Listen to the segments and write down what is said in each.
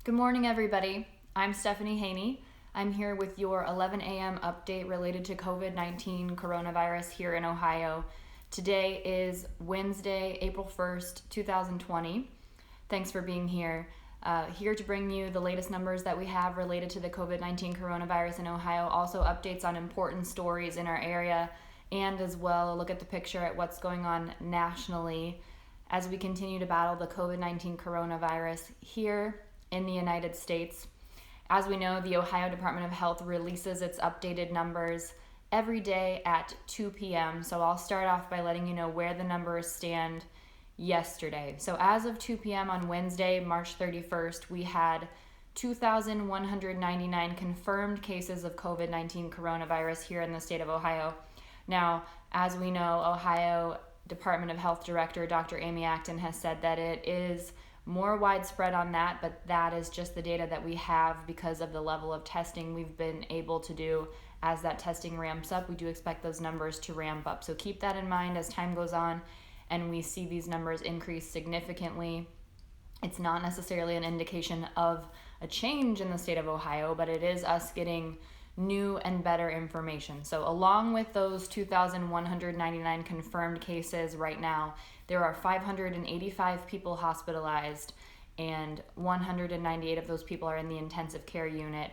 Good morning, everybody. I'm Stephanie Haney. I'm here with your 11 a.m. update related to COVID-19 coronavirus here in Ohio. Today is Wednesday, April 1st, 2020. Thanks for being here. Here to bring you the latest numbers that we have related to the COVID-19 coronavirus in Ohio, also updates on important stories in our area, and as well a look at the picture at what's going on nationally as we continue to battle the COVID-19 coronavirus here in the United States. As we know, the Ohio Department of Health releases its updated numbers every day at 2 p.m. So I'll start off by letting you know where the numbers stand yesterday. So as of 2 p.m. on Wednesday, March 31st, we had 2,199 confirmed cases of COVID-19 coronavirus here in the state of Ohio. Now, as we know, Ohio Department of Health Director Dr. Amy Acton has said that it is more widespread on that, but that is just the data that we have because of the level of testing we've been able to do. As that testing ramps up, we do expect those numbers to ramp up. So keep that in mind as time goes on and we see these numbers increase significantly. It's not necessarily an indication of a change in the state of Ohio, but it is us getting new and better information. So along with those 2,199 confirmed cases right now, there are 585 people hospitalized and 198 of those people are in the intensive care unit.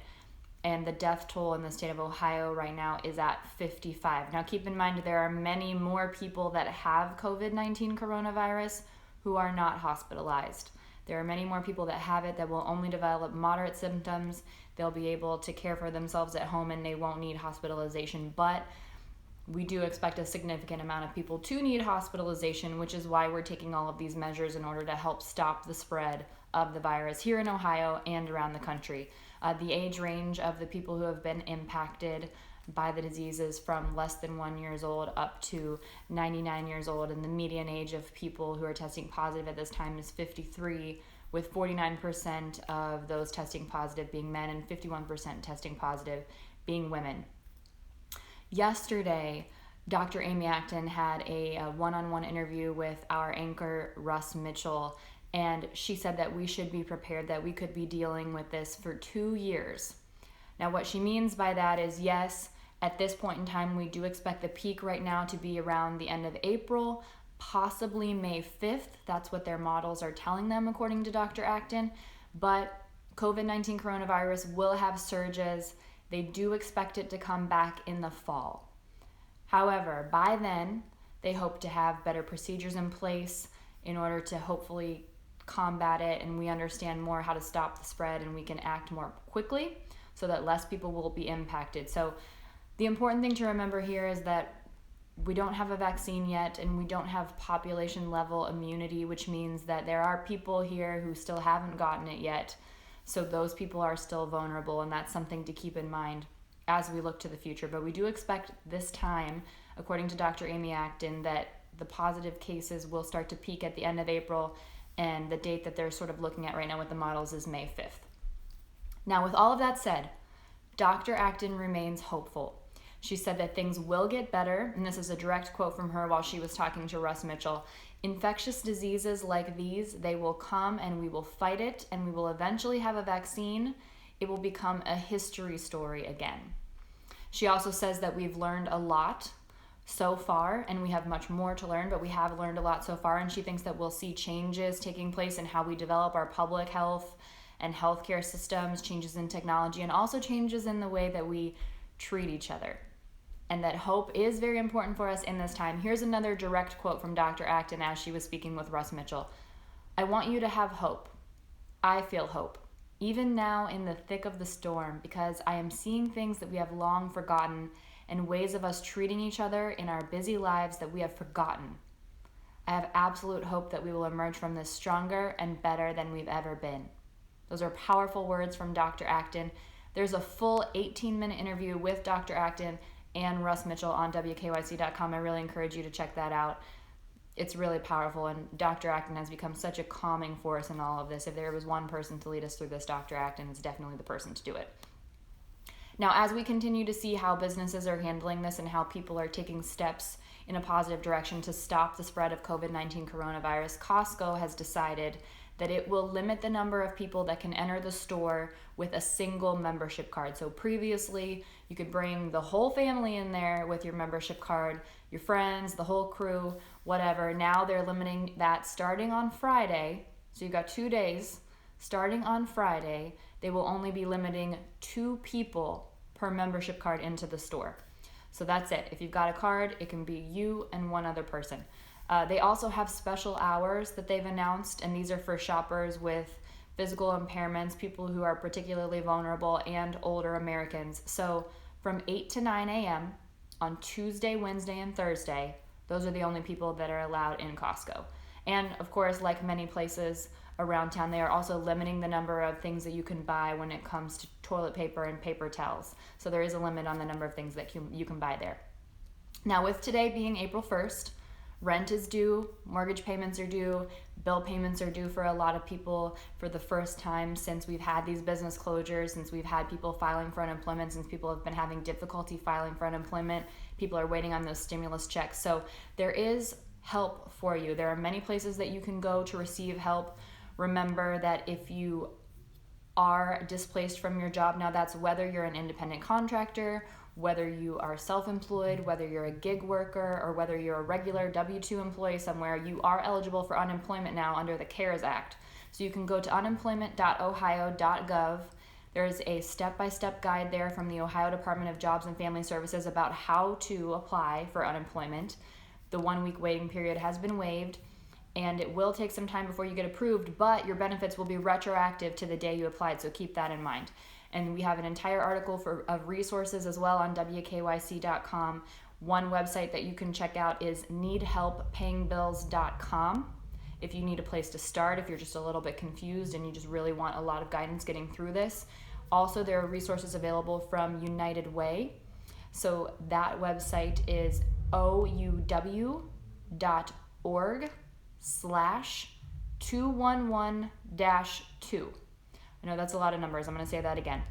And the death toll in the state of Ohio right now is at 55. Now keep in mind there are many more people that have COVID-19 coronavirus who are not hospitalized. There are many more people that have it that will only develop moderate symptoms. They'll be able to care for themselves at home and they won't need hospitalization. But we do expect a significant amount of people to need hospitalization, which is why we're taking all of these measures in order to help stop the spread of the virus here in Ohio and around the country. The age range of the people who have been impacted by the disease is from less than 1 year old up to 99 years old, and the median age of people who are testing positive at this time is 53, with 49% of those testing positive being men and 51% testing positive being women. Yesterday, Dr. Amy Acton had a one-on-one interview with our anchor, Russ Mitchell, and she said that we should be prepared, that we could be dealing with this for 2 years. Now, what she means by that is, yes, at this point in time, we do expect the peak right now to be around the end of April, possibly May 5th. That's what their models are telling them, according to Dr. Acton. But COVID-19 coronavirus will have surges. They do expect it to come back in the fall. However, by then, they hope to have better procedures in place in order to hopefully combat it, and we understand more how to stop the spread and we can act more quickly so that less people will be impacted. So the important thing to remember here is that we don't have a vaccine yet and we don't have population level immunity, which means that there are people here who still haven't gotten it yet. So those people are still vulnerable, and that's something to keep in mind as we look to the future. But we do expect this time, according to Dr. Amy Acton, that the positive cases will start to peak at the end of April, and the date that they're sort of looking at right now with the models is May 5th. Now, with all of that said, Dr. Acton remains hopeful. She said that things will get better, and this is a direct quote from her while she was talking to Russ Mitchell. Infectious diseases like these, they will come and we will fight it, and we will eventually have a vaccine. It will become a history story again. She also says that we've learned a lot so far, and we have much more to learn, but we have learned a lot so far, and she thinks that we'll see changes taking place in how we develop our public health and healthcare systems, changes in technology, and also changes in the way that we treat each other. And that hope is very important for us in this time. Here's another direct quote from Dr. Acton as she was speaking with Russ Mitchell. I want you to have hope. I feel hope, even now in the thick of the storm, because I am seeing things that we have long forgotten and ways of us treating each other in our busy lives that we have forgotten. I have absolute hope that we will emerge from this stronger and better than we've ever been. Those are powerful words from Dr. Acton. There's a full 18-minute interview with Dr. Acton and Russ Mitchell on WKYC.com. I really encourage you to check that out. It's really powerful, and Dr. Acton has become such a calming force in all of this. If there was one person to lead us through this, Dr. Acton is definitely the person to do it. Now, as we continue to see how businesses are handling this and how people are taking steps in a positive direction to stop the spread of COVID-19 coronavirus, Costco has decided that it will limit the number of people that can enter the store with a single membership card. So previously, you could bring the whole family in there with your membership card, your friends, the whole crew, whatever. Now they're limiting that starting on Friday. So you've got 2 days. Starting on Friday, they will only be limiting 2 people per membership card into the store. So that's it. If you've got a card, it can be you and one other person. They also have special hours that they've announced, and these are for shoppers with physical impairments, people who are particularly vulnerable, and older Americans. So from 8 to 9 a.m. on Tuesday, Wednesday, and Thursday, those are the only people that are allowed in Costco. And of course, like many places around town, they are also limiting the number of things that you can buy when it comes to toilet paper and paper towels. So there is a limit on the number of things that you can buy there. Now, with today being April 1st, rent is due, mortgage payments are due, bill payments are due for a lot of people for the first time since we've had these business closures, since we've had people filing for unemployment, since people have been having difficulty filing for unemployment. People are waiting on those stimulus checks. So there is help for you. There are many places that you can go to receive help. Remember that if you are displaced from your job, now that's whether you're an independent contractor, whether you are self-employed, whether you're a gig worker, or whether you're a regular W-2 employee somewhere, you are eligible for unemployment now under the CARES Act. So you can go to unemployment.ohio.gov. There's a step-by-step guide there from the Ohio Department of Jobs and Family Services about how to apply for unemployment. The 1-week waiting period has been waived, and it will take some time before you get approved, but your benefits will be retroactive to the day you applied, so keep that in mind. And we have an entire article of resources as well on wkyc.com. One website that you can check out is needhelppayingbills.com if you need a place to start, if you're just a little bit confused and you just really want a lot of guidance getting through this. Also, there are resources available from United Way. So that website is ouw.org/211-2. I know that's a lot of numbers. I'm going to say that again.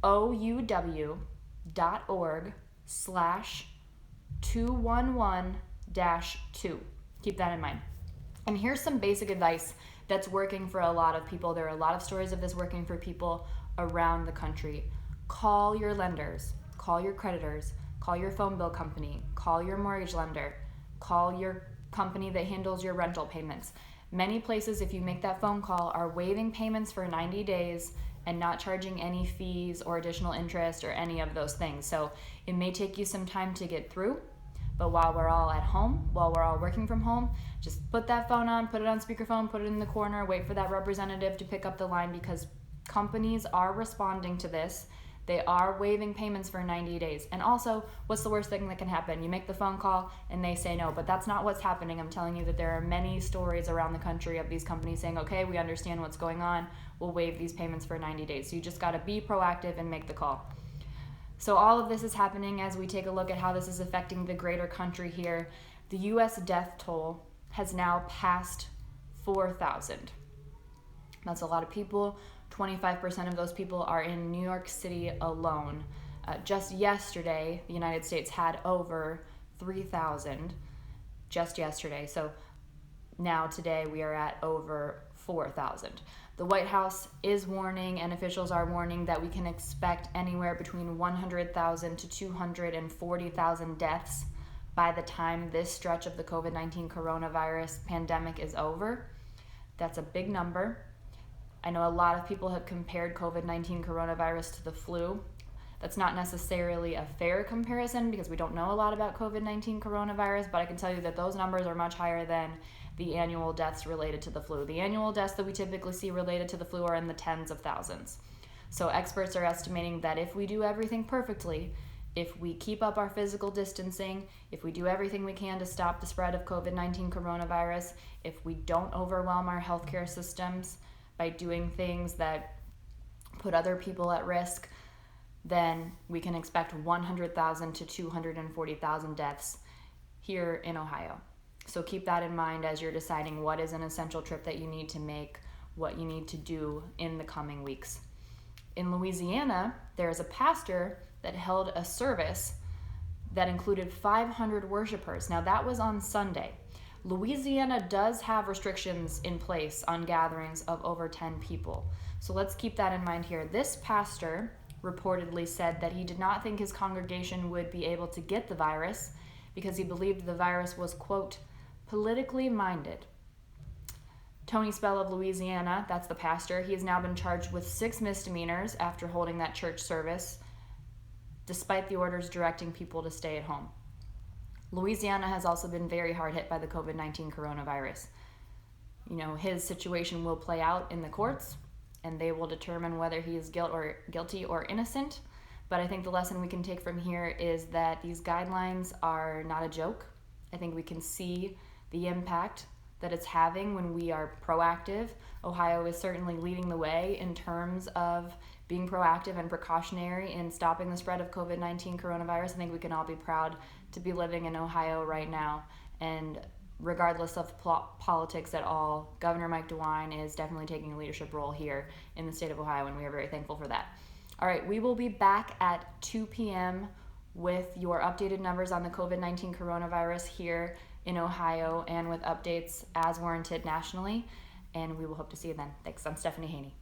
ouw.org/211-2. Keep that in mind. And here's some basic advice that's working for a lot of people. There are a lot of stories of this working for people around the country. Call your lenders, call your creditors, call your phone bill company, call your mortgage lender, call your company that handles your rental payments. Many places, if you make that phone call, are waiving payments for 90 days and not charging any fees or additional interest or any of those things. So it may take you some time to get through, but while we're all at home, while we're all working from home, just put that phone on, put it on speakerphone, put it in the corner, wait for that representative to pick up the line, because companies are responding to this. They are waiving payments for 90 days. And also, what's the worst thing that can happen? You make the phone call and they say no, but that's not what's happening. I'm telling you that there are many stories around the country of these companies saying, okay, we understand what's going on. We'll waive these payments for 90 days. So you just got to be proactive and make the call. So all of this is happening as we take a look at how this is affecting the greater country here. The U.S. death toll has now passed 4,000. That's a lot of people. 25% of those people are in New York City alone. Just yesterday, the United States had over 3,000. Just yesterday. So now today we are at over 4,000. The White House is warning, and officials are warning, that we can expect anywhere between 100,000 to 240,000 deaths by the time this stretch of the COVID-19 coronavirus pandemic is over. That's a big number. I know a lot of people have compared COVID-19 coronavirus to the flu. That's not necessarily a fair comparison because we don't know a lot about COVID-19 coronavirus, but I can tell you that those numbers are much higher than the annual deaths related to the flu. The annual deaths that we typically see related to the flu are in the tens of thousands. So experts are estimating that if we do everything perfectly, if we keep up our physical distancing, if we do everything we can to stop the spread of COVID-19 coronavirus, if we don't overwhelm our healthcare systems by doing things that put other people at risk, then we can expect 100,000 to 240,000 deaths here in Ohio. So keep that in mind as you're deciding what is an essential trip that you need to make, what you need to do in the coming weeks. In Louisiana, there is a pastor that held a service that included 500 worshipers. Now that was on Sunday. Louisiana does have restrictions in place on gatherings of over 10 people. So let's keep that in mind here. This pastor reportedly said that he did not think his congregation would be able to get the virus because he believed the virus was, quote, politically minded. Tony Spell of Louisiana, that's the pastor, he has now been charged with 6 misdemeanors after holding that church service, despite the orders directing people to stay at home. Louisiana has also been very hard hit by the COVID-19 coronavirus. You know, his situation will play out in the courts, and they will determine whether he is guilty or innocent. But I think the lesson we can take from here is that these guidelines are not a joke. I think we can see the impact that it's having when we are proactive. Ohio is certainly leading the way in terms of being proactive and precautionary in stopping the spread of COVID-19 coronavirus. I think we can all be proud to be living in Ohio right now. And regardless of politics at all, Governor Mike DeWine is definitely taking a leadership role here in the state of Ohio, and we are very thankful for that. All right, we will be back at 2 p.m. with your updated numbers on the COVID-19 coronavirus here in Ohio and with updates as warranted nationally. And we will hope to see you then. Thanks. I'm Stephanie Haney.